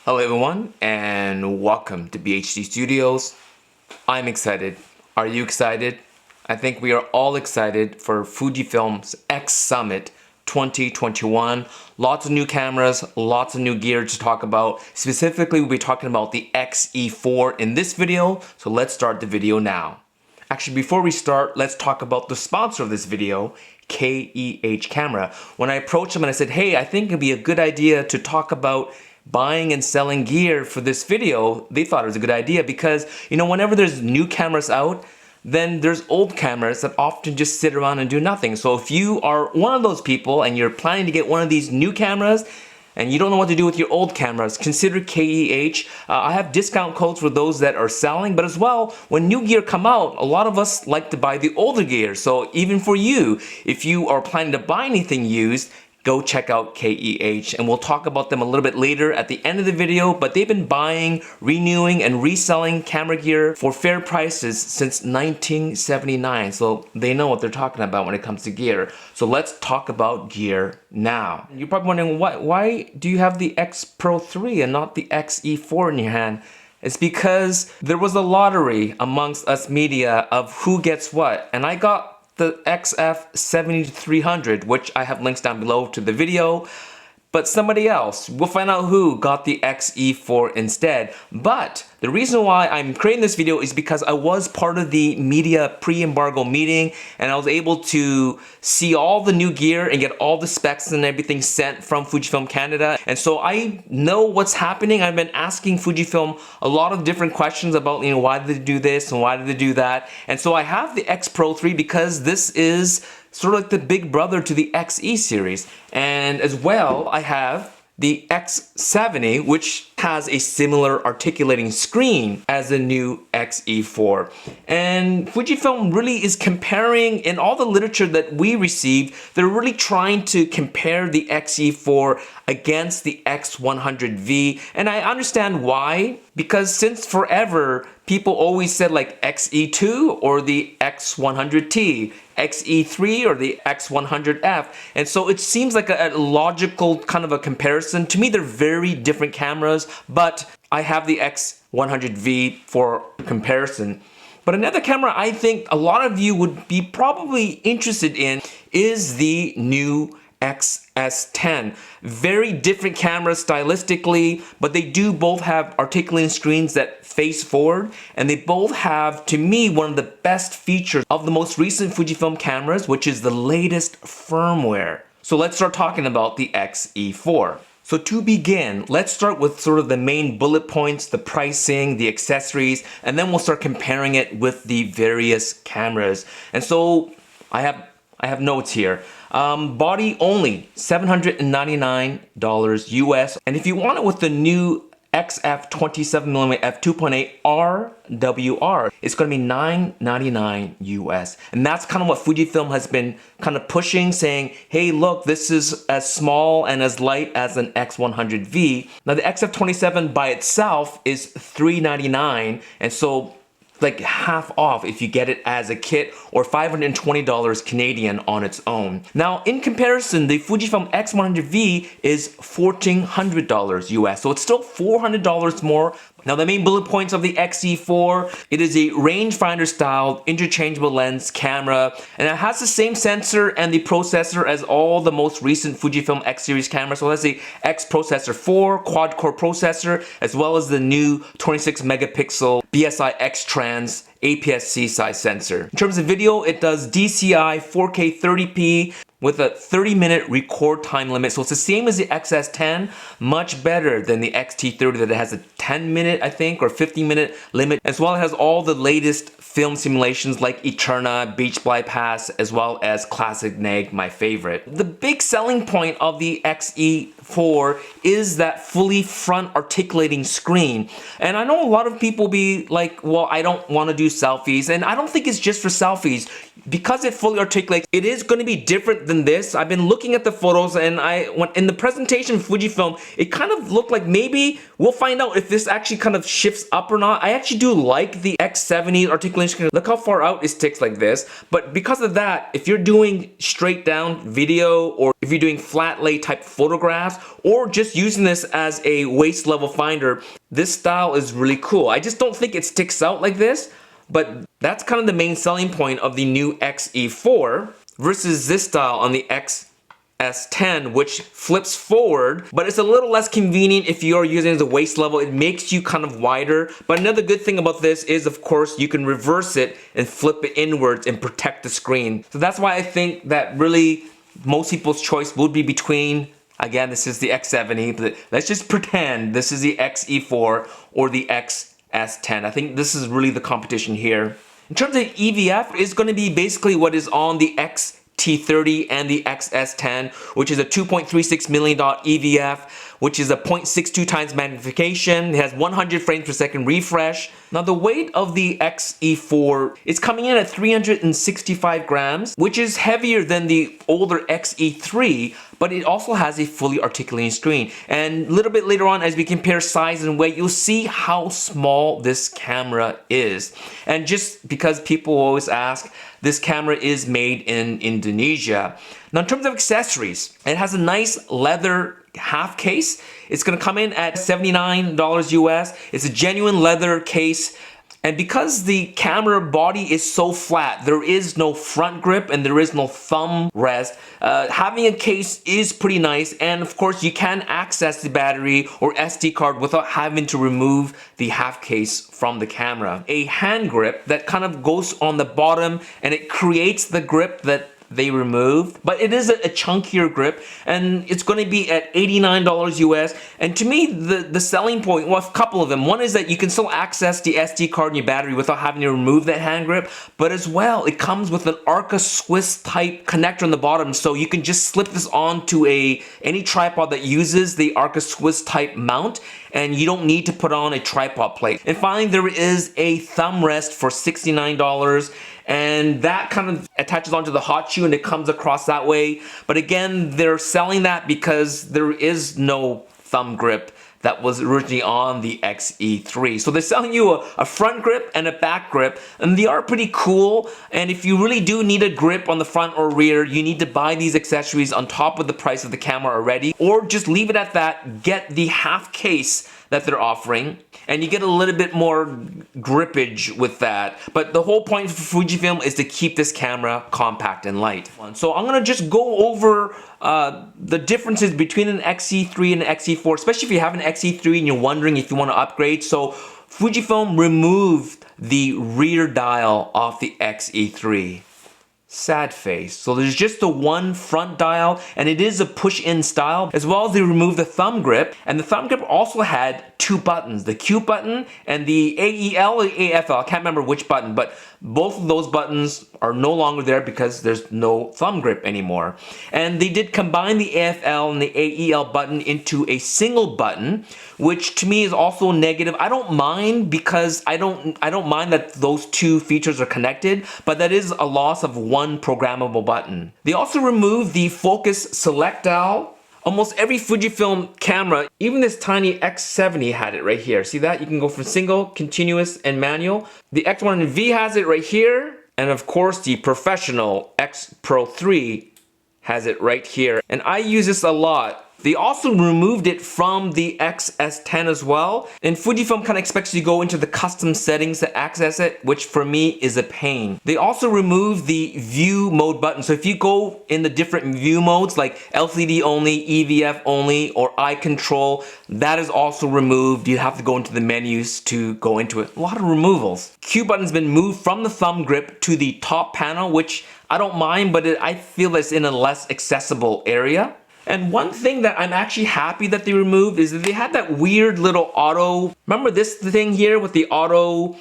Hello everyone and welcome to BHD Studios. I'm excited. Are you excited? I think we are all excited for Fujifilm's X Summit 2021. Lots of new cameras, lots of new gear to talk about. Specifically, we'll be talking about the Xe4 in this video, so let's start the video now. Actually, before we start, let's talk about the sponsor of this video, KEH Camera. When I approached them and I said, hey, I think it'd be a good idea to talk about buying and selling gear for this video, they thought it was a good idea because, whenever there's new cameras out, then there's old cameras that often just sit around and do nothing. So if you are one of those people and you're planning to get one of these new cameras and you don't know what to do with your old cameras, consider KEH. I have discount codes for those that are selling, but as well, when new gear come out, a lot of us like to buy the older gear. So even for you, if you are planning to buy anything used, go check out KEH, and we'll talk about them a little bit later at the end of the video, but they've been buying, renewing, and reselling camera gear for fair prices since 1979, so they know what they're talking about when it comes to gear. So let's talk about gear now. You're probably wondering, why do you have the X Pro 3 and not the Xe4 in your hand? It's because there was a lottery amongst us media of who gets what, and I got the XF7300, which I have links down below to the video, but somebody else, we'll find out who got the Xe4 instead. But the reason why I'm creating this video is because I was part of the media pre-embargo meeting and I was able to see all the new gear and get all the specs and everything sent from Fujifilm Canada. And so I know what's happening. I've been asking Fujifilm a lot of different questions about, why did they do this and why did they do that? And so I have the X Pro 3 because this is sort of like the big brother to the XE series. And as well, I have the X70, which has a similar articulating screen as the new Xe4. And Fujifilm really is comparing, in all the literature that we received, they're really trying to compare the Xe4 against the X100V. And I understand why, because since forever, people always said like Xe2 or the X100T, Xe3 or the X100F. And so it seems like a logical kind of a comparison. To me, they're very different cameras, but I have the X100V for comparison. But another camera I think a lot of you would be probably interested in is the new X-S10. Very different cameras stylistically, but they do both have articulating screens that face forward, and they both have, to me, one of the best features of the most recent Fujifilm cameras, which is the latest firmware. So let's start talking about the Xe4. So to begin, let's start with sort of the main bullet points, the pricing, the accessories, and then we'll start comparing it with the various cameras. And so I have notes here. Body only, $799 US. And if you want it with the new XF27mm f2.8 RWR, it's going to be $999 US. And that's kind of what Fujifilm has been kind of pushing, saying, hey, look, this is as small and as light as an X100V. Now the XF27 by itself is $399, and so like half off if you get it as a kit, or $520 Canadian on its own. Now in comparison, the Fujifilm X100V is $1,400 US, so it's still $400 more. Now the main bullet points of the Xe4, it is a rangefinder style interchangeable lens camera, and it has the same sensor and the processor as all the most recent Fujifilm X series cameras. So that's the X Processor 4 quad-core processor, as well as the new 26 megapixel BSI X-Trans APS-C size sensor. In terms of video, it does DCI 4K 30p with a 30-minute record time limit. So it's the same as the X-S10, much better than the X-T30 that has a 10-minute, I think, or 15-minute limit. As well, it has all the latest film simulations like Eterna, Beach Bypass, as well as Classic Neg, my favorite. The big selling point of the Xe4 is that fully front articulating screen. And I know a lot of people be like, well, I don't want to do selfies. And I don't think it's just for selfies. Because it fully articulates, it is going to be different than this. I've been looking at the photos, and in the presentation of Fujifilm, it kind of looked like maybe we'll find out if this actually kind of shifts up or not. I actually do like the X70 articulation. Look how far out it sticks like this. But because of that, if you're doing straight down video, or if you're doing flat lay type photographs, or just using this as a waist level finder, this style is really cool. I just don't think it sticks out like this, but that's kind of the main selling point of the new Xe4 versus this style on the X-S10, which flips forward, but it's a little less convenient if you're using it as a waist level. It makes you kind of wider. But another good thing about this is, of course, you can reverse it and flip it inwards and protect the screen. So that's why I think that really most people's choice would be between, again, this is the X70, but let's just pretend this is the Xe4 or the X-S10. I think this is really the competition here. In terms of EVF, it's going to be basically what is on the X-T30 and the X-S10, which is a $2.36 million EVF, which is a 0.62 times magnification. It has 100 frames per second refresh. Now the weight of the Xe4 is coming in at 365 grams, which is heavier than the older Xe3, but it also has a fully articulating screen. And a little bit later on, as we compare size and weight, you'll see how small this camera is. And just because people always ask, this camera is made in Indonesia. Now in terms of accessories, it has a nice leather half case. It's gonna come in at $79 US. It's a genuine leather case. And because the camera body is so flat, there is no front grip and there is no thumb rest. Having a case is pretty nice, and of course you can access the battery or SD card without having to remove the half case from the camera. A hand grip that kind of goes on the bottom and it creates the grip that they removed, but it is a chunkier grip, and it's going to be at $89 US. And to me, the selling point, well, a couple of them. One is that you can still access the SD card in your battery without having to remove that hand grip, but as well, it comes with an Arca Swiss type connector on the bottom, so you can just slip this onto any tripod that uses the Arca Swiss type mount, and you don't need to put on a tripod plate. And finally, there is a thumb rest for $69, and that kind of attaches onto the hot shoe and it comes across that way. But again, they're selling that because there is no thumb grip that was originally on the Xe3. So they're selling you a front grip and a back grip, and they are pretty cool. And if you really do need a grip on the front or rear, you need to buy these accessories on top of the price of the camera already, or just leave it at that, get the half case that they're offering, and you get a little bit more grippage with that. But the whole point for Fujifilm is to keep this camera compact and light. So I'm gonna just go over the differences between an Xe3 and an Xe4, especially if you have an Xe3 and you're wondering if you want to upgrade. So Fujifilm removed the rear dial off the Xe3. Sad face. So there's just the one front dial, and it is a push-in style, as well as they removed the thumb grip. And the thumb grip also had two buttons, the Q button and the AEL or AFL. I can't remember which button, but both of those buttons are no longer there because there's no thumb grip anymore. And they did combine the AFL and the AEL button into a single button, which to me is also negative. I don't mind, because I don't mind that those two features are connected, but that is a loss of one programmable button. They also removed the focus select dial. Almost every Fujifilm camera, even this tiny X70 had it right here. See that? You can go from single, continuous, and manual. The X100V has it right here. And of course, the professional X Pro 3 has it right here. And I use this a lot. They also removed it from the X-S10 as well. And Fujifilm kind of expects you to go into the custom settings to access it, which for me is a pain. They also removed the view mode button. So if you go in the different view modes like LCD only, EVF only, or eye control, that is also removed. You have to go into the menus to go into it. A lot of removals. Q button's been moved from the thumb grip to the top panel, which I don't mind, but I feel it's in a less accessible area. And one thing that I'm actually happy that they removed is that they had that weird little auto. Remember this thing here with the auto?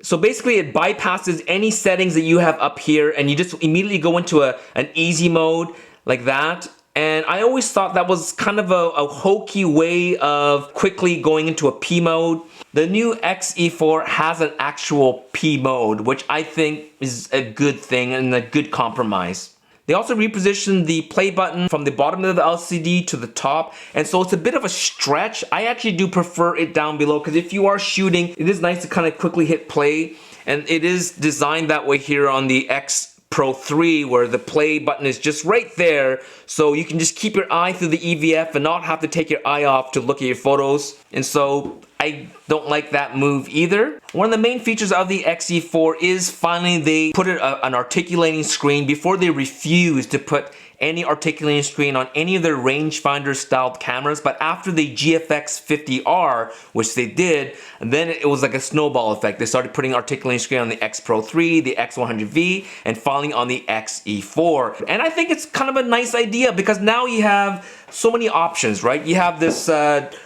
So basically it bypasses any settings that you have up here, and you just immediately go into an easy mode like that. And I always thought that was kind of a hokey way of quickly going into a P mode. The new Xe4 has an actual P mode, which I think is a good thing and a good compromise. They also repositioned the play button from the bottom of the LCD to the top, and so it's a bit of a stretch. I actually do prefer it down below, because if you are shooting, it is nice to kind of quickly hit play, and it is designed that way here on the X Pro 3, where the play button is just right there, so you can just keep your eye through the EVF and not have to take your eye off to look at your photos. And so I don't like that move either. One of the main features of the Xe4 is finally they put an articulating screen. Before, they refused to put any articulating screen on any of their rangefinder styled cameras, but after the GFX 50R, which they did, then it was like a snowball effect. They started putting articulating screen on the X Pro 3, the X100V, and finally on the Xe4. And I think it's kind of a nice idea, because now you have so many options, right? You have this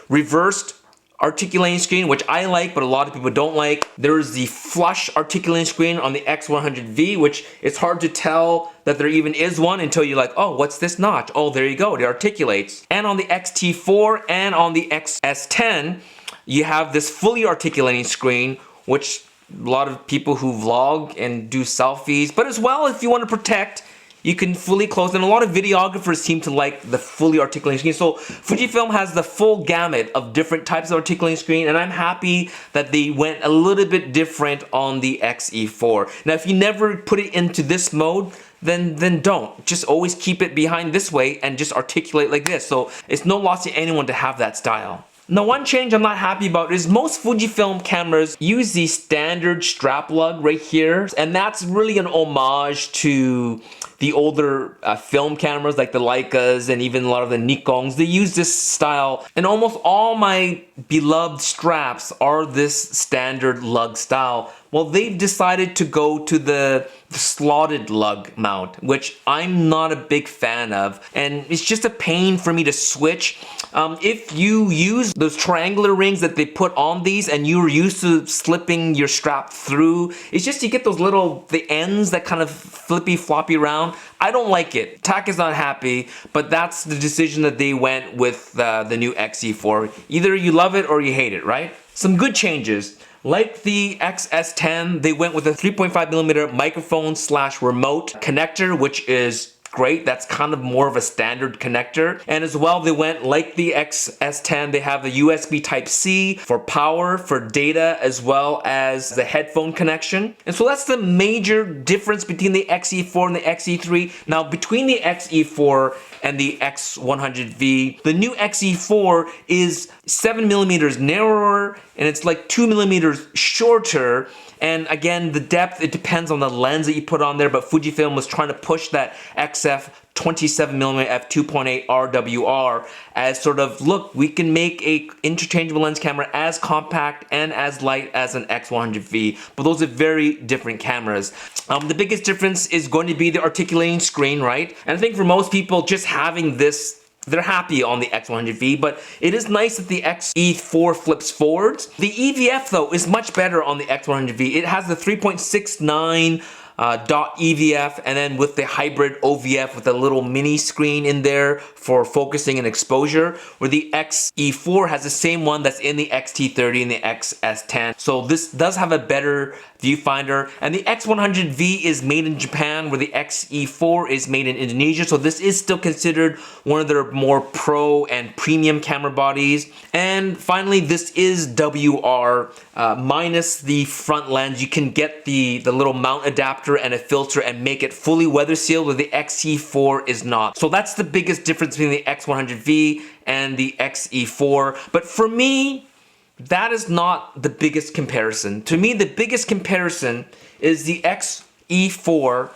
reversed articulating screen, which I like, but a lot of people don't like. There is the flush articulating screen on the X100V, which it's hard to tell that there even is one until you're like, oh, what's this notch? Oh, there you go, it articulates. And on the X-T4 and on the X-S10, you have this fully articulating screen, which a lot of people who vlog and do selfies, but as well, if you want to protect, you can fully close, and a lot of videographers seem to like the fully articulating screen. So Fujifilm has the full gamut of different types of articulating screen, and I'm happy that they went a little bit different on the Xe4. Now, if you never put it into this mode, then don't. Just always keep it behind this way and just articulate like this. So it's no loss to anyone to have that style. Now, one change I'm not happy about is most Fujifilm cameras use the standard strap lug right here, and that's really an homage to the older film cameras like the Leicas and even a lot of the Nikons. They use this style, and almost all my beloved straps are this standard lug style. Well, they've decided to go to the slotted lug mount, which I'm not a big fan of, and it's just a pain for me to switch. If you use those triangular rings that they put on these and you're used to slipping your strap through, it's just you get those the ends that kind of flippy floppy around. I don't like it. TAC is not happy, but that's the decision that they went with the new Xe4. Either you love it or you hate it, right? Some good changes. Like the X-S10, they went with a 3.5mm microphone / remote connector, which is great. That's kind of more of a standard connector. And as well, they went like the X-S10, they have the USB Type-C for power, for data, as well as the headphone connection. And so that's the major difference between the Xe4 and the Xe3. Now, between the Xe4 and the X100V, the new Xe4 is 7mm narrower, and it's like 2mm shorter. And again, the depth, it depends on the lens that you put on there, but Fujifilm was trying to push that XF 27mm f2.8 RWR as sort of, look, we can make a interchangeable lens camera as compact and as light as an X100V, but those are very different cameras. The biggest difference is going to be the articulating screen, right? And I think for most people, just having this, they're happy on the X100V, but it is nice that the Xe4 flips forwards. The EVF, though, is much better on the X100V. It has the 3.69 dot EVF, and then with the hybrid OVF with a little mini screen in there for focusing and exposure, where the Xe4 has the same one that's in the X-T30 and the X-S10. So this does have a better viewfinder, and the X100V is made in Japan, where the Xe4 is made in Indonesia. So this is still considered one of their more pro and premium camera bodies. And finally, this is WR minus the front lens. You can get the little mount adapter and a filter and make it fully weather sealed, where the Xe4 is not. So that's the biggest difference between the X100V and the Xe4. But for me, that is not the biggest comparison. To me, the biggest comparison is the Xe4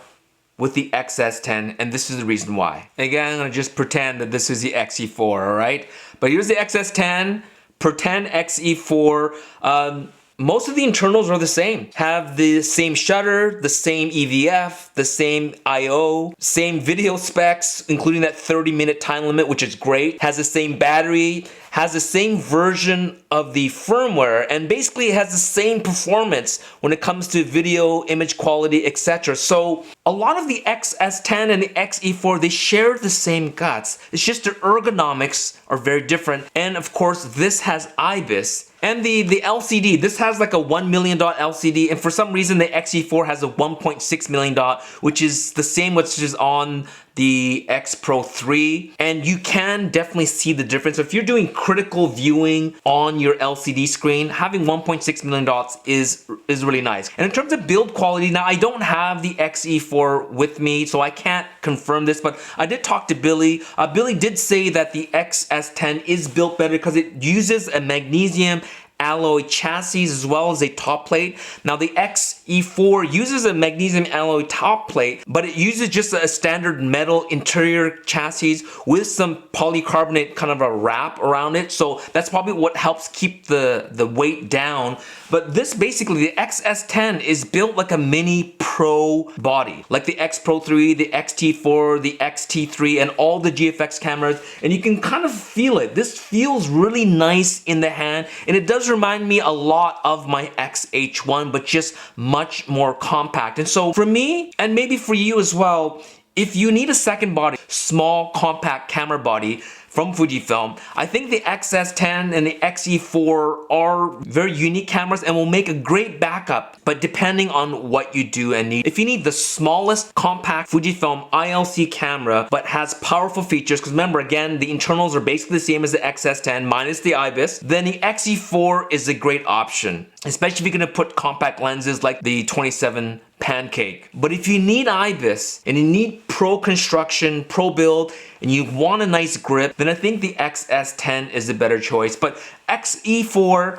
with the X-S10, and this is the reason why. Again, I'm gonna just pretend that this is the Xe4, all right? But here's the X-S10, pretend Xe4. Most of the internals are the same. Have the same shutter, the same EVF, the same I/O, same video specs, including that 30-minute time limit, which is great. Has the same battery, has the same version of the firmware, and basically it has the same performance when it comes to video, image quality, etc. So a lot of the X-S10 and the Xe4, they share the same guts. It's just their ergonomics are very different. And of course, this has IBIS, And the LCD, this has like a $1 million LCD, and for some reason the Xe4 has a $1.6 million, which is the same which is on the X Pro 3, and you can definitely see the difference. If you're doing critical viewing on your LCD screen, having $1.6 million is really nice. And in terms of build quality, now I don't have the Xe4 with me, so I can't confirm this, but I did talk to Billy. Billy did say that the X-S10 is built better because it uses a magnesium alloy chassis as well as a top plate. Now the Xe4 uses a magnesium alloy top plate, but it uses just a standard metal interior chassis with some polycarbonate kind of a wrap around it. So that's probably what helps keep the weight down. But this basically, the X-S10 is built like a mini pro body, like the X Pro 3, the X-T4, the X-T3, and all the GFX cameras. And you can kind of feel it. This feels really nice in the hand, and it does remind me a lot of my X-H1, but just much more compact. And so for me, and maybe for you as well, if you need a second body, small compact camera body from Fujifilm, I think the X-S10 and the Xe4 are very unique cameras and will make a great backup, but depending on what you do and need. If you need the smallest compact Fujifilm ILC camera, but has powerful features, because remember again, the internals are basically the same as the X-S10 minus the IBIS, then the Xe4 is a great option, especially if you're gonna put compact lenses like the 27 Pancake. But if you need IBIS and you need pro construction, pro build, and you want a nice grip, then I think the X-S10 is a better choice. But Xe4,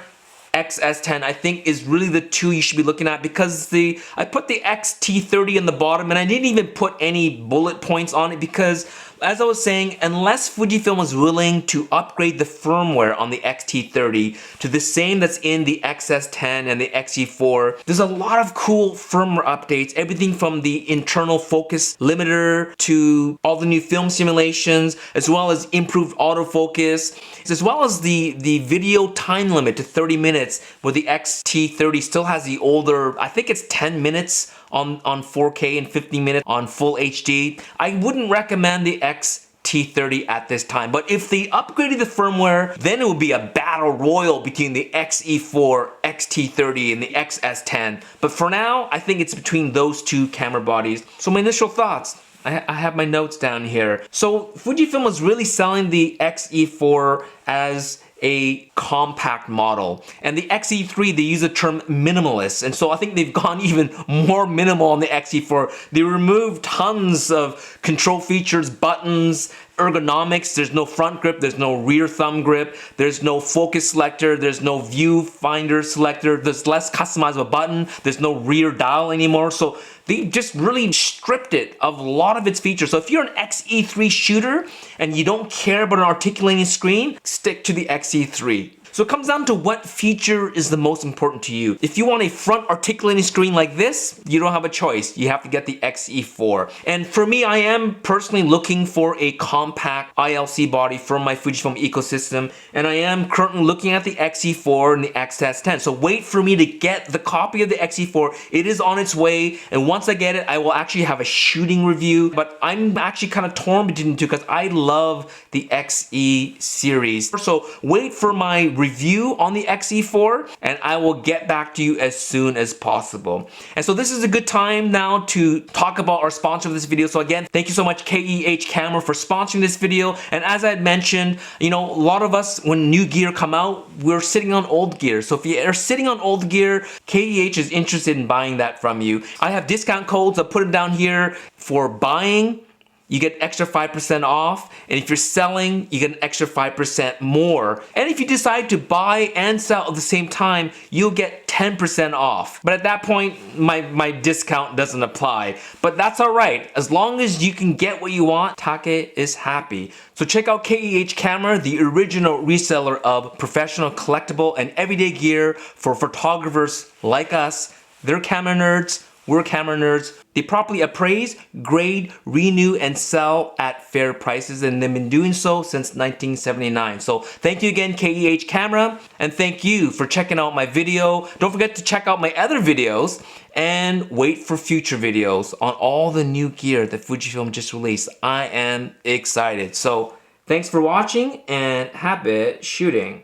X-S10 I think is really the two you should be looking at, because I put the X-T30 in the bottom and I didn't even put any bullet points on it because, as I was saying, unless Fujifilm is willing to upgrade the firmware on the X-T30 to the same that's in the X-S10 and the Xe4, there's a lot of cool firmware updates, everything from the internal focus limiter to all the new film simulations, as well as improved autofocus, as well as the video time limit to 30 minutes, where the X-T30 still has the older, I think it's 10 minutes on 4K and 15 minutes on full HD. I wouldn't recommend the X-T30 at this time, but if they upgraded the firmware, then it would be a battle royal between the Xe4, X-T30, and the X-S10. But for now, I think it's between those two camera bodies. So my initial thoughts, I have my notes down here. So Fujifilm was really selling the Xe4 as a compact model, and the Xe3 they use the term minimalist, and so I think they've gone even more minimal on the Xe4. They removed tons of control features, buttons, ergonomics. There's no front grip, there's no rear thumb grip, there's no focus selector, there's no viewfinder selector, there's less customizable button, there's no rear dial anymore. So they just really stripped it of a lot of its features. So if you're an Xe3 shooter and you don't care about an articulating screen, stick to the Xe3. So it comes down to what feature is the most important to you. If you want a front articulating screen like this, you don't have a choice. You have to get the Xe4. And for me, I am personally looking for a compact ILC body for my Fujifilm ecosystem, and I am currently looking at the Xe4 and the X-S10. So wait for me to get the copy of the Xe4. It is on its way, and once I get it, I will actually have a shooting review. But I'm actually kind of torn between the two because I love the Xe series. So wait for my review on the Xe4, and I will get back to you as soon as possible. And so this is a good time now to talk about our sponsor of this video. So again, thank you so much KEH Camera for sponsoring this video. And as I had mentioned, you know, a lot of us, when new gear come out, we're sitting on old gear. So if you are sitting on old gear, KEH is interested in buying that from you. I have discount codes. I'll put them down here. For buying, you get extra 5% off, and if you're selling, you get an extra 5% more. And if you decide to buy and sell at the same time, you'll get 10% off. But at that point, my discount doesn't apply. But that's all right. As long as you can get what you want, Take is happy. So check out KEH Camera, the original reseller of professional, collectible, and everyday gear for photographers like us. They're camera nerds. We're camera nerds. They properly appraise, grade, renew, and sell at fair prices, and they've been doing so since 1979. So thank you again, KEH Camera, and thank you for checking out my video. Don't forget to check out my other videos, and wait for future videos on all the new gear that Fujifilm just released. I am excited. So thanks for watching, and happy shooting.